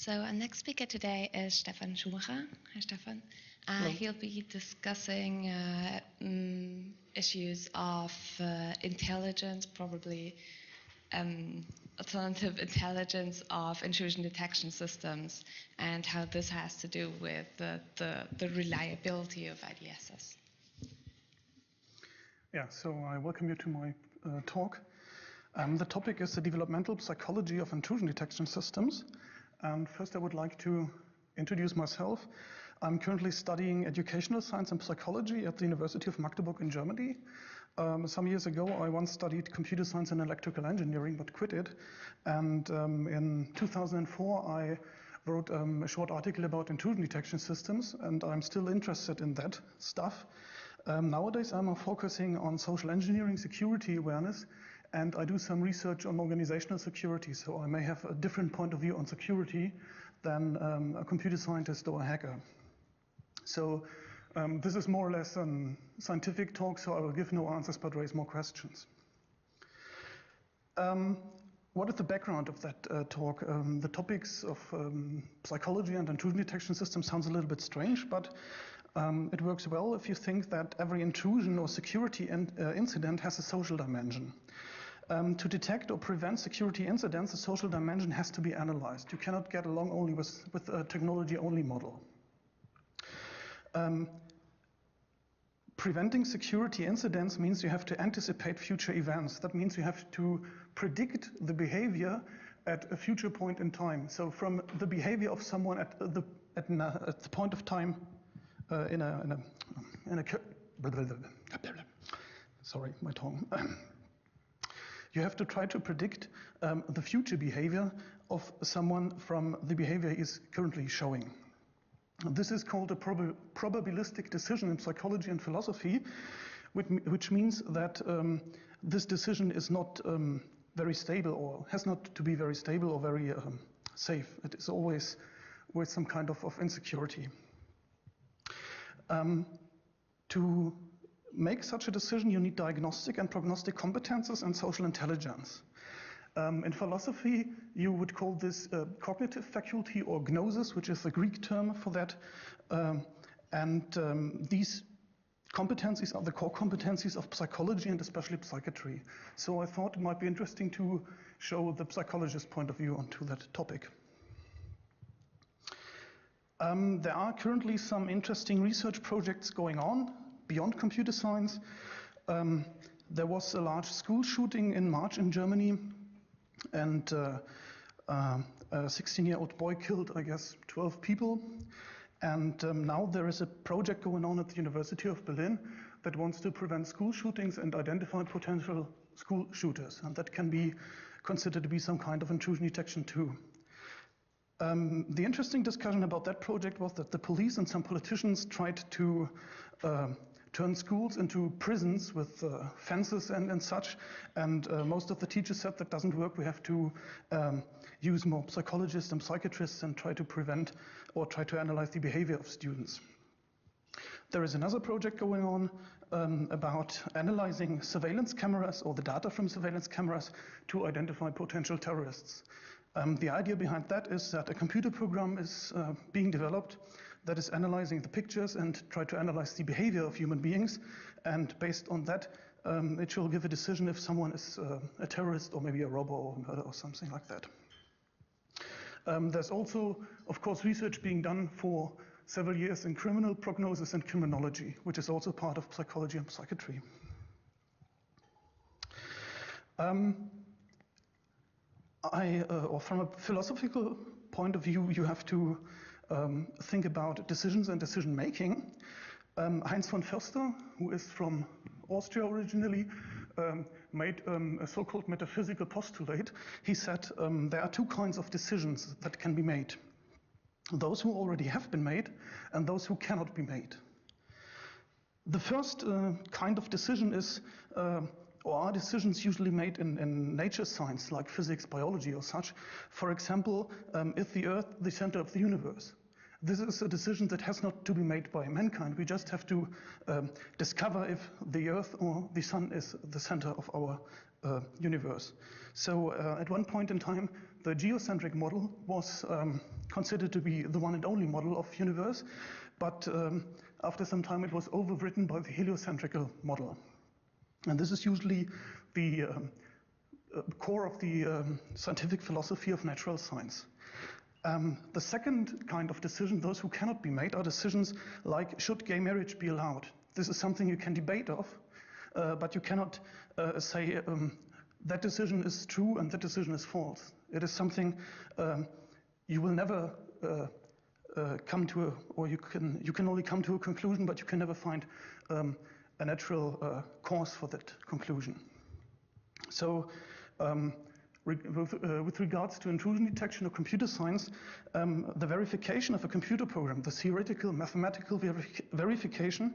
So our next speaker today is Stefan Schumacher. Hi, Stefan. He'll be discussing issues of intelligence, probably alternative intelligence of intrusion detection systems, and how this has to do with the reliability of IDSs. Yeah, so I welcome you to my talk. The topic is the developmental psychology of intrusion detection systems. And first I would like to introduce myself. I'm currently studying educational science and psychology at the University of Magdeburg in Germany. Some years ago I once studied computer science and electrical engineering but quit it. And in 2004 I wrote a short article about intrusion detection systems, and I'm still interested in that stuff. Nowadays I'm focusing on social engineering, security awareness, and I do some research on organizational security, so I may have a different point of view on security than a computer scientist or a hacker. So this is more or less a scientific talk, so I will give no answers but raise more questions. What is the background of that talk? The topics of psychology and intrusion detection systems sounds a little bit strange, but it works well if you think that every intrusion or security incident has a social dimension. To detect or prevent security incidents, the social dimension has to be analyzed. You cannot get along only with a technology-only model. Preventing security incidents means you have to anticipate future events. That means you have to predict the behavior at a future point in time. So from the behavior of someone at the point of time sorry, my tongue. You have to try to predict the future behavior of someone from the behavior he is currently showing. This is called a probabilistic decision in psychology and philosophy, which means that this decision is not very stable, or has not to be very stable or very safe. It is always with some kind of insecurity. To make such a decision, you need diagnostic and prognostic competences and social intelligence. In philosophy, you would call this cognitive faculty or gnosis, which is the Greek term for that. These competencies are the core competencies of psychology and especially psychiatry. So I thought it might be interesting to show the psychologist's point of view onto that topic. There are currently some interesting research projects going on beyond computer science. There was a large school shooting in March in Germany, and a 16-year-old boy killed, I guess, 12 people. And now there is a project going on at the University of Berlin that wants to prevent school shootings and identify potential school shooters. And that can be considered to be some kind of intrusion detection too. The interesting discussion about that project was that the police and some politicians tried to turn schools into prisons with fences and such, and most of the teachers said that doesn't work. We have to use more psychologists and psychiatrists and try to prevent or try to analyze the behavior of students. There is another project going on about analyzing surveillance cameras or the data from surveillance cameras to identify potential terrorists. The idea behind that is that a computer program is being developed that is analyzing the pictures and try to analyze the behavior of human beings, and based on that it will give a decision if someone is a terrorist or maybe a robber or a murderer or something like that. There's also, of course, research being done for several years in criminal prognosis and criminology, which is also part of psychology and psychiatry. Or from a philosophical point of view, you have to think about decisions and decision making. Heinz von Förster, who is from Austria originally, made a so-called metaphysical postulate. He said there are two kinds of decisions that can be made: those who already have been made and those who cannot be made. The first kind of decision is or are decisions usually made in nature science, like physics, biology or such. For example, is the Earth the center of the universe? This is a decision that has not to be made by mankind. We just have to discover if the Earth or the Sun is the center of our universe. So at one point in time, the geocentric model was considered to be the one and only model of universe, but after some time it was overwritten by the heliocentrical model. And this is usually the core of the scientific philosophy of natural science. The second kind of decision, those who cannot be made, are decisions like, should gay marriage be allowed? This is something you can debate of, but you cannot say that decision is true and that decision is false. It is something you will never come to, or you can only come to a conclusion, but you can never find a natural cause for that conclusion. So with regards to intrusion detection or computer science, the verification of a computer program, the theoretical mathematical verification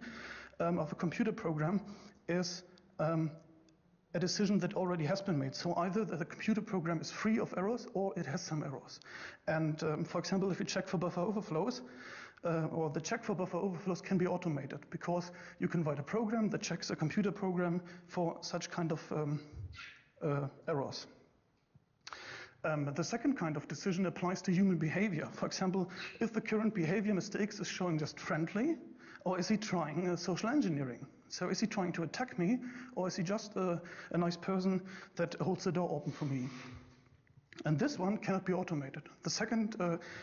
of a computer program is a decision that already has been made. So either the computer program is free of errors or it has some errors. And for example, if you check for buffer overflows, or the check for buffer overflows can be automated because you can write a program that checks a computer program for such kind of errors. The second kind of decision applies to human behavior. For example, if the current behavior Mr. X is showing just friendly, or is he trying social engineering? So is he trying to attack me, or is he just a nice person that holds the door open for me? And this one cannot be automated. The second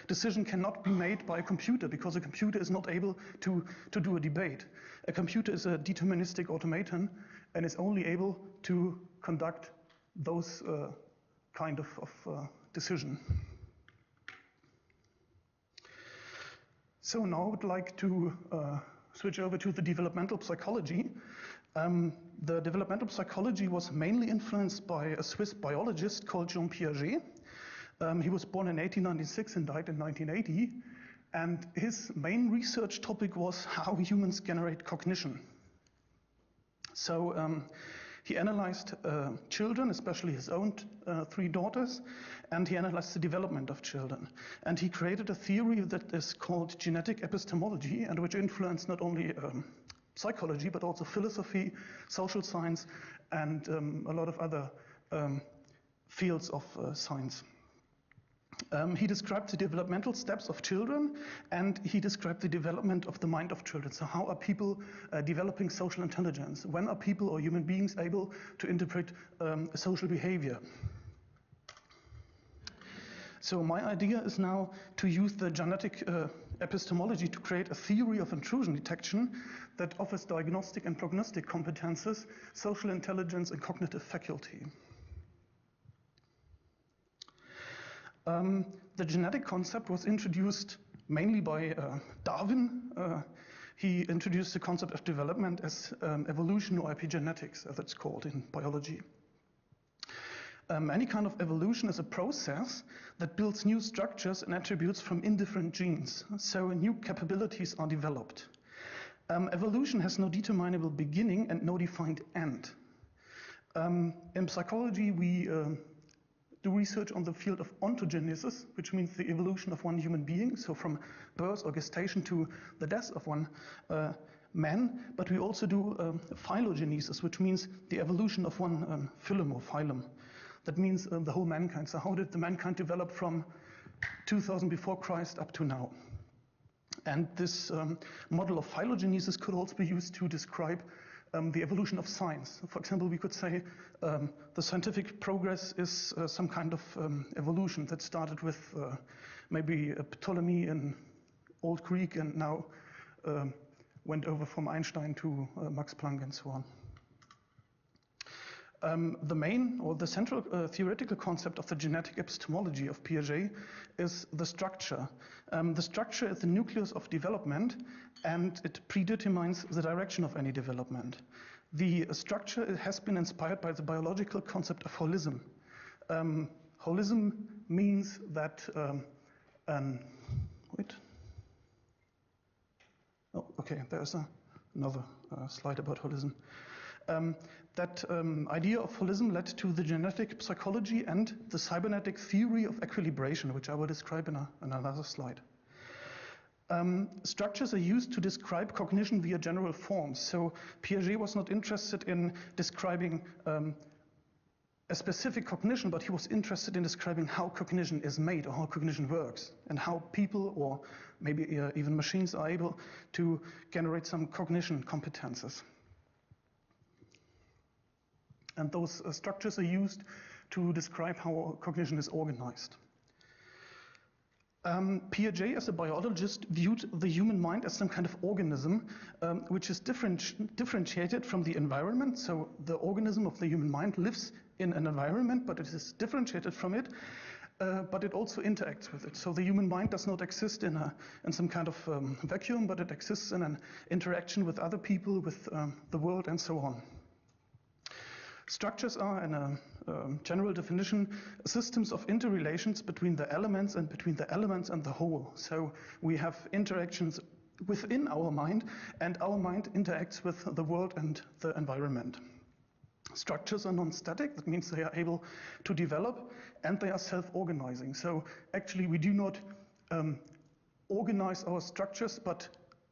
decision cannot be made by a computer because a computer is not able to do a debate. A computer is a deterministic automaton and is only able to conduct those kind of decision. So now I would like to switch over to the developmental psychology. The developmental psychology was mainly influenced by a Swiss biologist called Jean Piaget. He was born in 1896 and died in 1980. And his main research topic was how humans generate cognition. So he analyzed children, especially his own 3 daughters, and he analyzed the development of children. And he created a theory that is called genetic epistemology, and which influenced not only psychology, but also philosophy, social science, and a lot of other fields of science. He described the developmental steps of children, and he described the development of the mind of children. So how are people developing social intelligence? When are people or human beings able to interpret social behavior? So my idea is now to use the genetic epistemology to create a theory of intrusion detection that offers diagnostic and prognostic competences, social intelligence, and cognitive faculty. The genetic concept was introduced mainly by Darwin. He introduced the concept of development as evolution or epigenetics, as it's called in biology. Any kind of evolution is a process that builds new structures and attributes from indifferent genes. So new capabilities are developed. Evolution has no determinable beginning and no defined end. In psychology, we do research on the field of ontogenesis, which means the evolution of one human being, so from birth or gestation to the death of one man, but we also do phylogenesis, which means the evolution of one phylum or phylum. That means the whole mankind. So how did the mankind develop from 2000 before Christ up to now? And this model of phylogenesis could also be used to describe the evolution of science. For example, we could say the scientific progress is some kind of evolution that started with maybe Ptolemy in Old Greek and now went over from Einstein to Max Planck and so on. The main or the central theoretical concept of the genetic epistemology of Piaget is the structure. The structure is the nucleus of development, and it predetermines the direction of any development. The structure has been inspired by the biological concept of holism. Holism means that there's another slide about holism. That idea of holism led to the genetic psychology and the cybernetic theory of equilibration, which I will describe in another slide. Structures are used to describe cognition via general forms. So Piaget was not interested in describing a specific cognition, but he was interested in describing how cognition is made or how cognition works and how people or maybe even machines are able to generate some cognition competences. And those structures are used to describe how cognition is organized. Piaget, as a biologist, viewed the human mind as some kind of organism which is differentiated from the environment. So the organism of the human mind lives in an environment, but it is differentiated from it, but it also interacts with it. So the human mind does not exist in some kind of vacuum, but it exists in an interaction with other people, with the world, and so on. Structures are, in a general definition, systems of interrelations between the elements and between the elements and the whole. So we have interactions within our mind, and our mind interacts with the world and the environment. Structures are non-static. That means they are able to develop, and they are self-organizing. So actually we do not organize our structures, but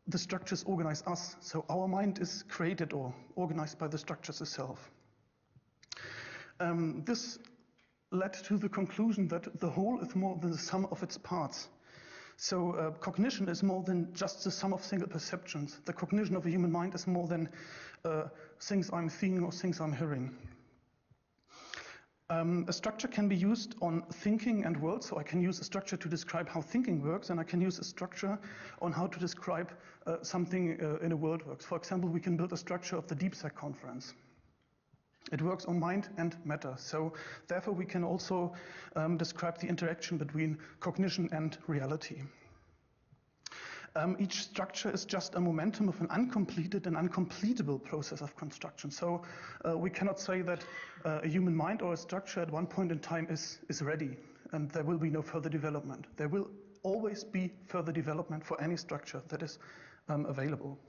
the structures organize us. So our mind is created or organized by the structures itself. This led to the conclusion that the whole is more than the sum of its parts. So cognition is more than just the sum of single perceptions. The cognition of a human mind is more than things I'm seeing or things I'm hearing. A structure can be used on thinking and world, so I can use a structure to describe how thinking works, and I can use a structure on how to describe something in a world works. For example, we can build a structure of the DeepSec conference. It works on mind and matter, so therefore we can also describe the interaction between cognition and reality. Each structure is just a momentum of an uncompleted and uncompletable process of construction. So we cannot say that a human mind or a structure at one point in time is ready and there will be no further development. There will always be further development for any structure that is available.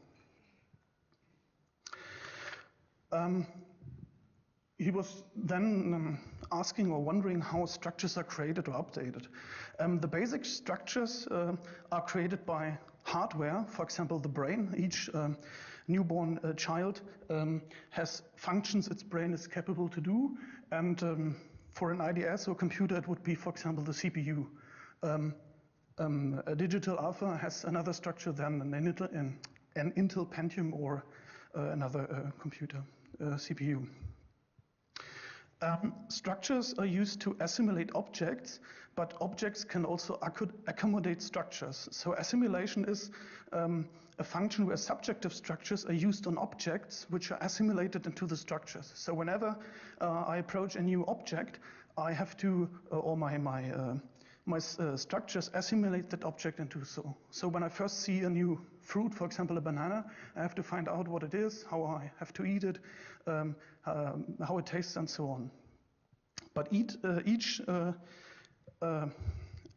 He was then asking or wondering how structures are created or updated. The basic structures are created by hardware, for example, the brain. Each newborn child has functions its brain is capable to do, and for an IDS or computer, it would be, for example, the CPU. A digital alpha has another structure than an Intel Pentium or another computer CPU. Structures are used to assimilate objects, but objects can also accommodate structures. So assimilation is a function where subjective structures are used on objects which are assimilated into the structures. So whenever I approach a new object, I have to, or my structures assimilate that object into so. So when I first see a new fruit, for example a banana, I have to find out what it is, how I have to eat it, how it tastes, and so on. But each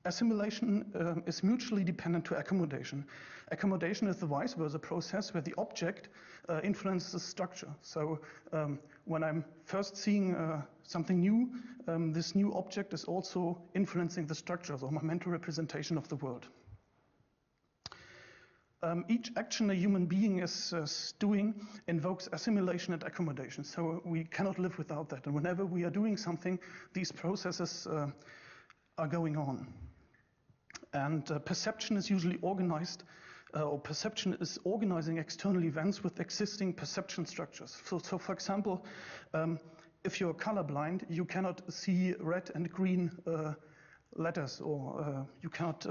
assimilation is mutually dependent to accommodation. Accommodation is the vice versa process where the object influences the structure. So when I'm first seeing something new, this new object is also influencing the structures or my mental representation of the world. Each action a human being is doing invokes assimilation and accommodation. So we cannot live without that. And whenever we are doing something, these processes are going on. And perception is usually organized, or perception is organizing external events with existing perception structures. So for example, if you're colorblind, you cannot see red and green letters, or you cannot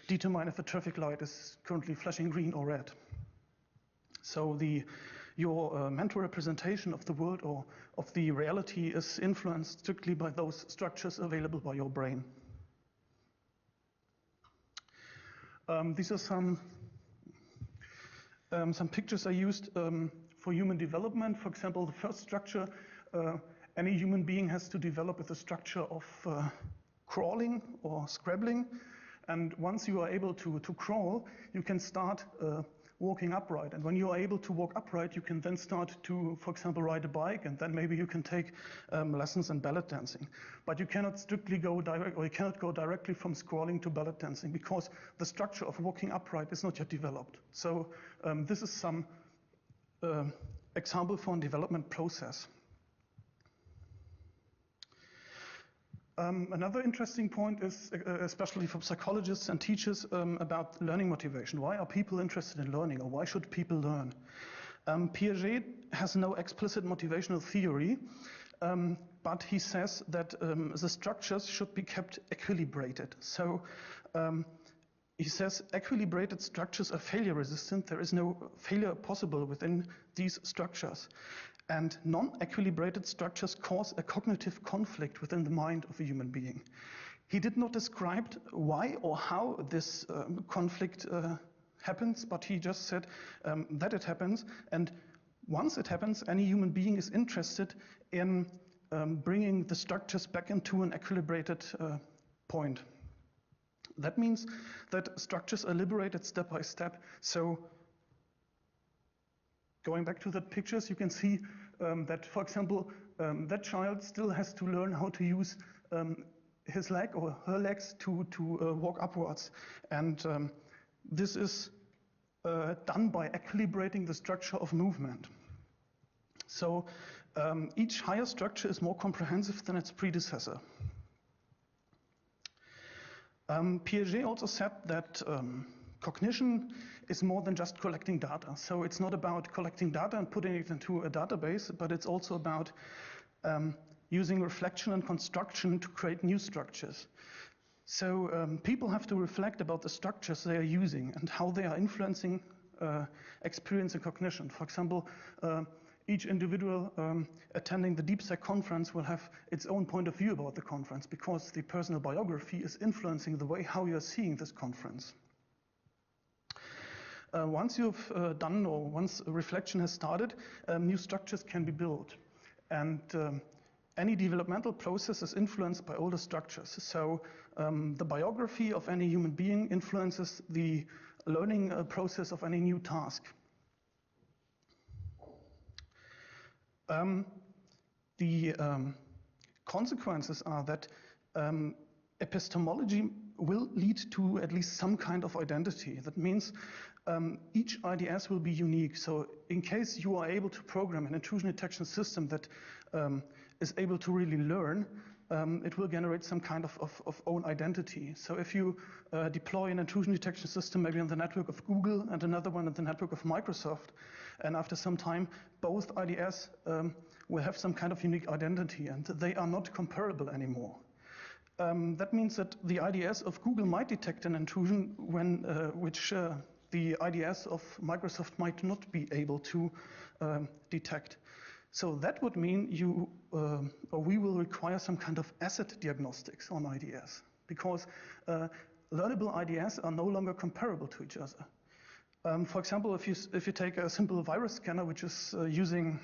determine if a traffic light is currently flashing green or red. So your mental representation of the world or of the reality is influenced strictly by those structures available by your brain. These are some pictures I used for human development. For example, the first structure any human being has to develop is the structure of crawling or scrabbling, and once you are able to crawl, you can start walking upright. And when you are able to walk upright, you can then start to, for example, ride a bike, and then maybe you can take lessons in ballet dancing. But you cannot strictly go direct, or you cannot go directly from crawling to ballet dancing because the structure of walking upright is not yet developed. So this is some example for a development process. Another interesting point is, especially for psychologists and teachers, about learning motivation. Why are people interested in learning, or why should people learn? Piaget has no explicit motivational theory, but he says that the structures should be kept equilibrated. So he says equilibrated structures are failure resistant. There is no failure possible within these structures. And non-equilibrated structures cause a cognitive conflict within the mind of a human being. He did not describe why or how this conflict happens, but he just said that it happens. And once it happens, any human being is interested in bringing the structures back into an equilibrated point. That means that structures are liberated step by step. So going back to the pictures, you can see that, for example, that child still has to learn how to use his leg or her legs to walk upwards. And this is done by equilibrating the structure of movement. So each higher structure is more comprehensive than its predecessor. Piaget also said that cognition is more than just collecting data. So it's not about collecting data and putting it into a database, but it's also about using reflection and construction to create new structures. So people have to reflect about the structures they are using and how they are influencing experience and cognition. For example, each individual attending the DeepSec conference will have its own point of view about the conference because the personal biography is influencing the way how you are seeing this conference. Once you've done, or once reflection has started, new structures can be built. And any developmental process is influenced by older structures. So the biography of any human being influences the learning process of any new task. The consequences are that epistemology will lead to at least some kind of identity. That means each IDS will be unique. So in case you are able to program an intrusion detection system that is able to really learn, it will generate some kind of own identity. So if you deploy an intrusion detection system maybe on the network of Google and another one on the network of Microsoft, and after some time, both IDS will have some kind of unique identity, and they are not comparable anymore. That means that the IDS of Google might detect an intrusion which the IDS of Microsoft might not be able to detect. So that would mean we will require some kind of asset diagnostics on IDS, because learnable IDS are no longer comparable to each other. For example, if you take a simple virus scanner, which is using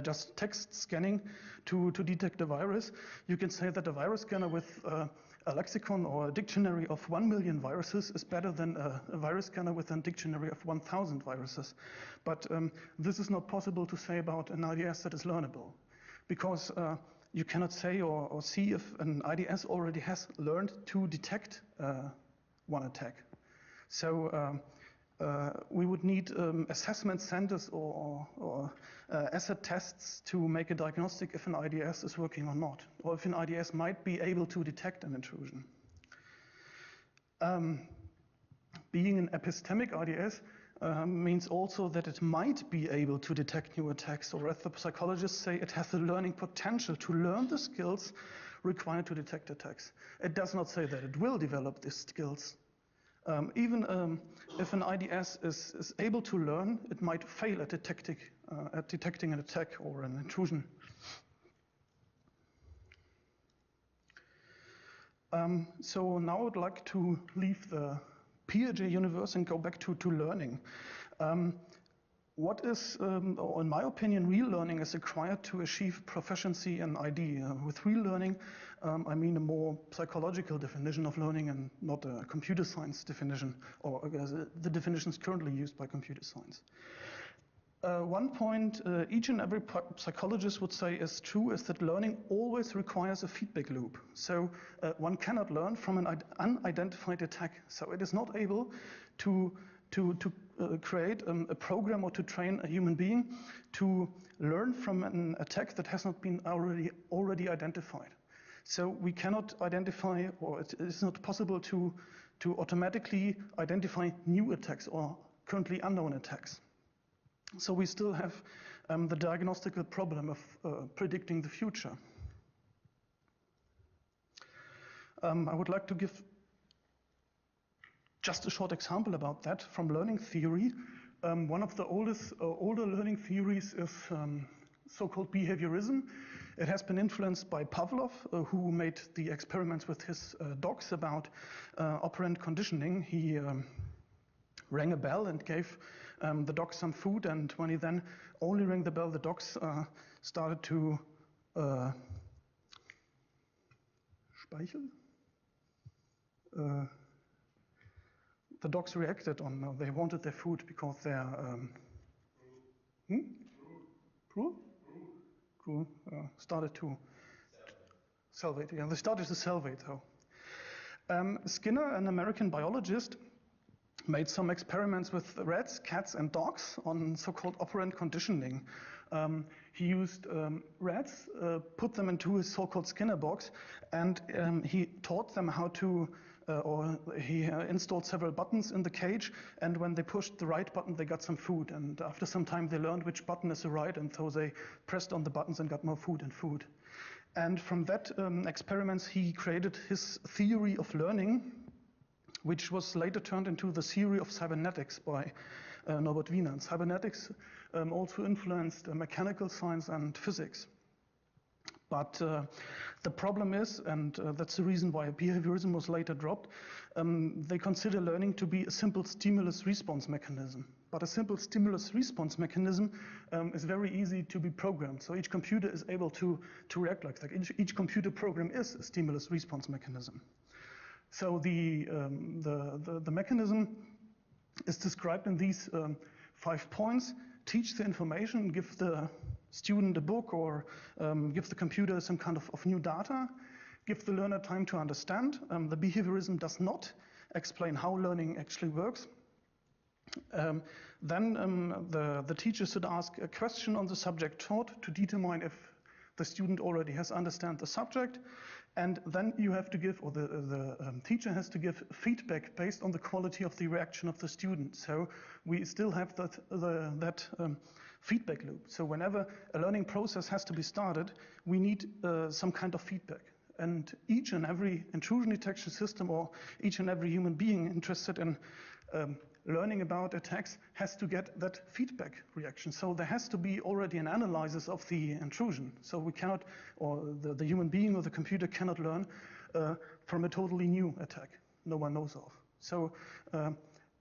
just text scanning to detect a virus, you can say that a virus scanner with a lexicon or a dictionary of 1 million viruses is better than a virus scanner with a dictionary of 1,000 viruses. But this is not possible to say about an IDS that is learnable, because you cannot say or see if an IDS already has learned to detect one attack. So we would need assessment centers or asset tests to make a diagnostic if an IDS is working or not, or if an IDS might be able to detect an intrusion. Being an epistemic IDS means also that it might be able to detect new attacks, or as the psychologists say, it has the learning potential to learn the skills required to detect attacks. It does not say that it will develop these skills. Even if an IDS is able to learn, it might fail at detecting an attack or an intrusion. So now I would like to leave the Piaget universe and go back to learning. What is, or in my opinion, real learning is required to achieve proficiency in ID. With real learning, I mean a more psychological definition of learning and not a computer science definition, or the definitions currently used by computer science. One point each and every psychologist would say is true is that learning always requires a feedback loop. So one cannot learn from an unidentified attack. So it is not able to create a program or to train a human being to learn from an attack that has not been already identified. So we cannot identify, or it is not possible to automatically identify new attacks or currently unknown attacks. So we still have the diagnostical problem of predicting the future. I would like to give just a short example about that from learning theory. One of the older learning theories is so-called behaviorism. It has been influenced by Pavlov, who made the experiments with his dogs about operant conditioning. He rang a bell and gave the dogs some food, and when he then only rang the bell, the dogs started to speichel. The dogs reacted on, they wanted their food because their started to salivate. Yeah, they started to salivate though. Skinner, an American biologist, made some experiments with rats, cats, and dogs on so-called operant conditioning. He used rats, put them into his so-called Skinner box, and he taught them how to, or he installed several buttons in the cage, and when they pushed the right button, they got some food. And after some time, they learned which button is the right, and so they pressed on the buttons and got more food and food. And from that experiments, he created his theory of learning, which was later turned into the theory of cybernetics by Norbert Wiener. And cybernetics also influenced mechanical science and physics. But the problem is, and that's the reason why behaviorism was later dropped, they consider learning to be a simple stimulus-response mechanism. But a simple stimulus-response mechanism is very easy to be programmed. So each computer is able to react like that. Each computer program is a stimulus-response mechanism. So the mechanism is described in these 5 points. Teach the information, give the student a book, or give the computer some kind of new data, give the learner time to understand. The behaviorism does not explain how learning actually works. Then the teacher should ask a question on the subject taught to determine if the student already has understood the subject. And then you have to give, or the teacher has to give feedback based on the quality of the reaction of the student. So we still have that feedback loop. So whenever a learning process has to be started, we need some kind of feedback. And each and every intrusion detection system, or each and every human being interested in learning about attacks, has to get that feedback reaction. So there has to be already an analysis of the intrusion. So we cannot, or the human being or the computer cannot learn from a totally new attack no one knows of. So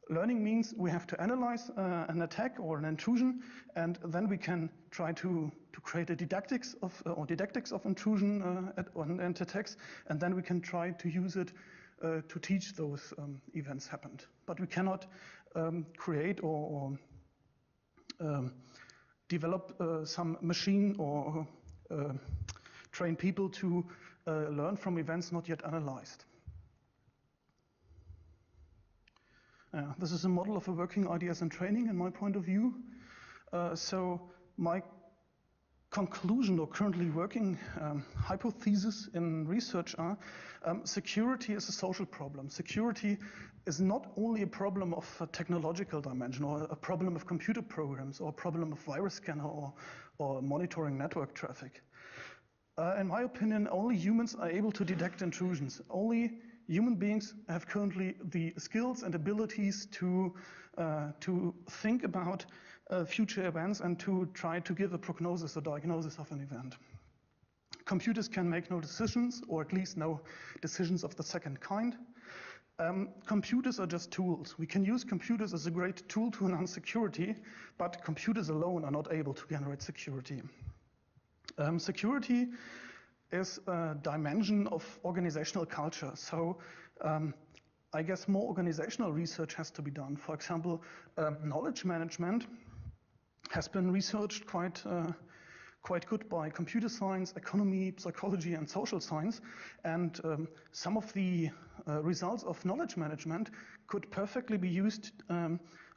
learning means we have to analyze an attack or an intrusion, and then we can try to create a didactics of intrusion and attacks, and then we can try to use it to teach those events happened. But we cannot create or develop some machine or train people to learn from events not yet analyzed. This is a model of a working ideas and training in my point of view. So my conclusion or currently working hypothesis in research are security is a social problem. Security is not only a problem of a technological dimension or a problem of computer programs or a problem of virus scanner or monitoring network traffic. In my opinion, only humans are able to detect intrusions. Only human beings have currently the skills and abilities to think about future events and to try to give a prognosis or diagnosis of an event. Computers can make no decisions, or at least no decisions of the second kind. Computers are just tools. We can use computers as a great tool to enhance security, but computers alone are not able to generate security. Security is a dimension of organizational culture. So I guess more organizational research has to be done. For example, knowledge management has been researched quite good by computer science, economy, psychology, and social science. And some of the results of knowledge management could perfectly be used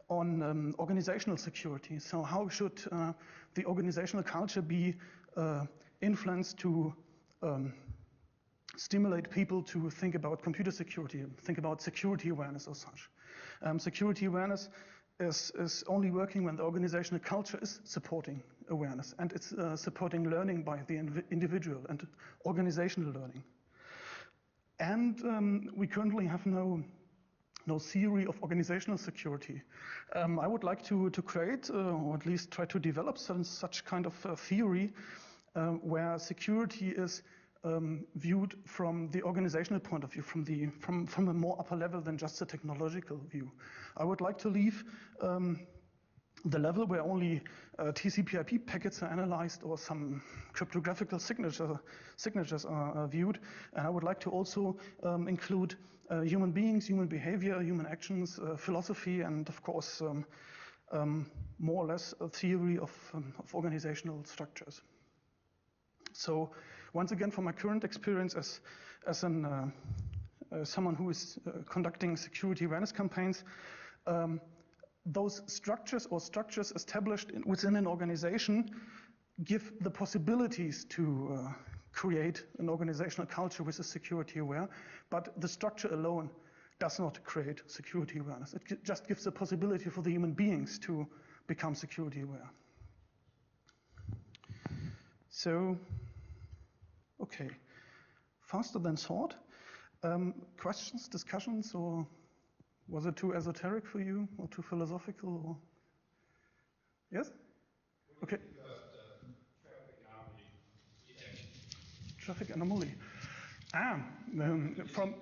on organizational security. So how should the organizational culture be influenced to stimulate people to think about computer security, think about security awareness or such. Security awareness is only working when the organizational culture is supporting awareness, and it's supporting learning by the individual and organizational learning. And we currently have no theory of organizational security. I would like to create, or at least try to develop such kind of theory where security is viewed from the organizational point of view, from a more upper level than just a technological view. I would like to leave the level where only TCP/IP packets are analyzed or some cryptographical signatures are viewed. And I would like to also include human beings, human behavior, human actions, philosophy, and of course, more or less a theory of organizational structures. So once again, from my current experience as someone who is conducting security awareness campaigns, those structures or structures established within an organization give the possibilities to create an organizational culture which is security aware, but the structure alone does not create security awareness. It just gives the possibility for the human beings to become security aware. So, okay, faster than thought. Questions, discussions, or was it too esoteric for you, or too philosophical? Or? Yes? Okay. Traffic anomaly. From.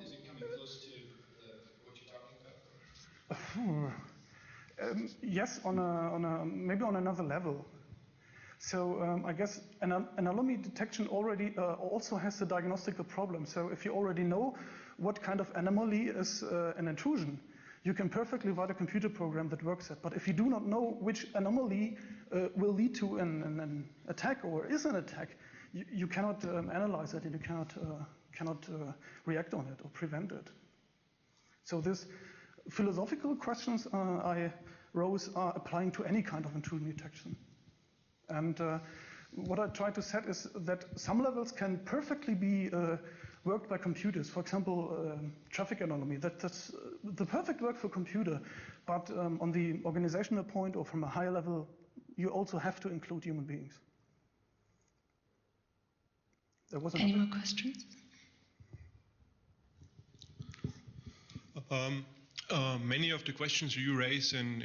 Is it coming close to what you're talking about? Yes, maybe on another level. So I guess an anomaly detection already also has a diagnostical problem. So if you already know what kind of anomaly is an intrusion, you can perfectly write a computer program that works it. But if you do not know which anomaly will lead to an attack or is an attack, you cannot analyze it and you cannot react on it or prevent it. So these philosophical questions I rose are applying to any kind of intrusion detection. And what I try to set is that some levels can perfectly be worked by computers. For example, traffic anomaly. That's the perfect work for computer. But on the organizational point or from a higher level, you also have to include human beings. There was any more questions? Many of the questions you raised in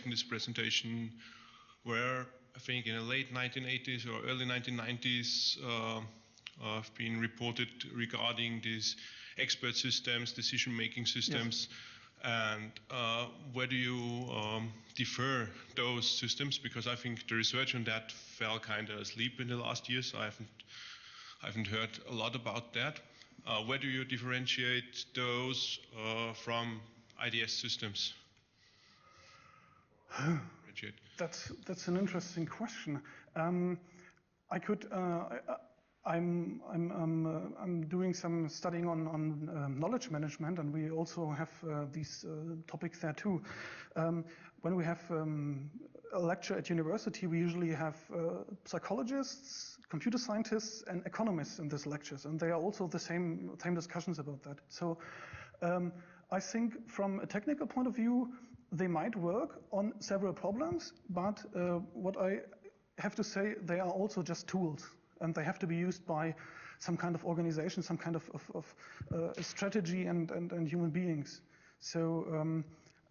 this presentation were, I think, in the late 1980s or early 1990s, have been reported regarding these expert systems, decision-making systems, yes. And where do you defer those systems? Because I think the research on that fell kind of asleep in the last years. I haven't heard a lot about that. Where do you differentiate those from IDS systems? That's an interesting question. I'm doing some studying on knowledge management, and we also have these topics there too. When we have a lecture at university, we usually have psychologists, computer scientists, and economists in these lectures, and they are also the same discussions about that. So I think from a technical point of view, they might work on several problems, but what I have to say, they are also just tools, and they have to be used by some kind of organization, some kind of strategy and human beings. So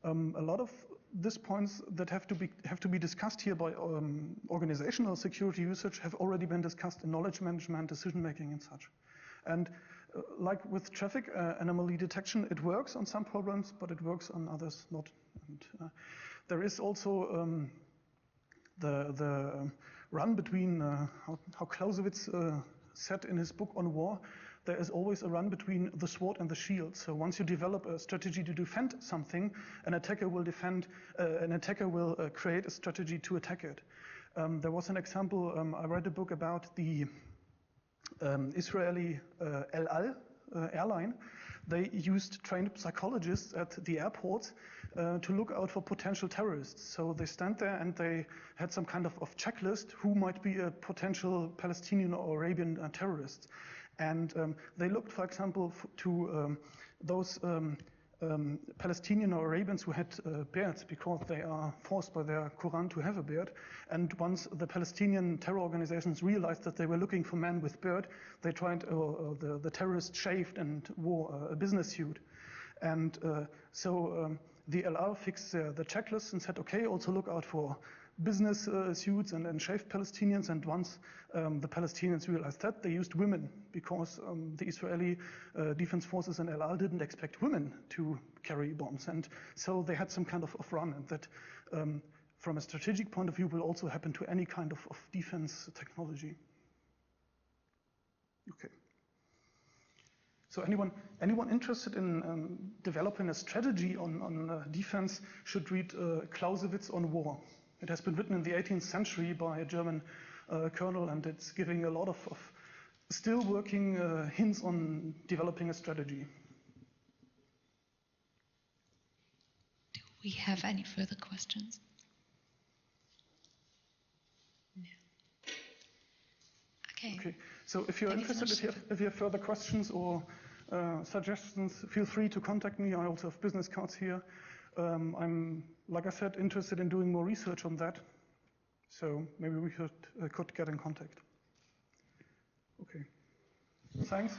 a lot of these points that have to be discussed here by organizational security research have already been discussed in knowledge management, decision making, and such. And like with traffic anomaly detection, it works on some problems, but it works on others not. And there is also the run between how Clausewitz said in his book on war. There is always a run between the sword and the shield. So once you develop a strategy to defend something, an attacker will create a strategy to attack it. There was an example. I read a book about the Israeli El Al airline. They used trained psychologists at the airport to look out for potential terrorists. So they stand there and they had some kind of checklist who might be a potential Palestinian or Arabian terrorist. And they looked, for example, to those Palestinian or Arabians who had beards because they are forced by their Quran to have a beard. And once the Palestinian terror organizations realized that they were looking for men with beard, they tried, the terrorists shaved and wore a business suit. And so the LR fixed the checklist and said, okay, also look out for business suits and shaved Palestinians. And once the Palestinians realized that, they used women because the Israeli defense forces and LR didn't expect women to carry bombs. And so they had some kind of run, and that from a strategic point of view will also happen to any kind of defense technology. Okay. So anyone interested in developing a strategy on defense should read Clausewitz on War. It has been written in the 18th century by a German colonel, and it's giving a lot of still working hints on developing a strategy. Do we have any further questions? No. Okay. So if you're interested, if you have further questions or suggestions, feel free to contact me. I also have business cards here. I'm, like I said, interested in doing more research on that. So maybe we could get in contact. Okay. Thanks.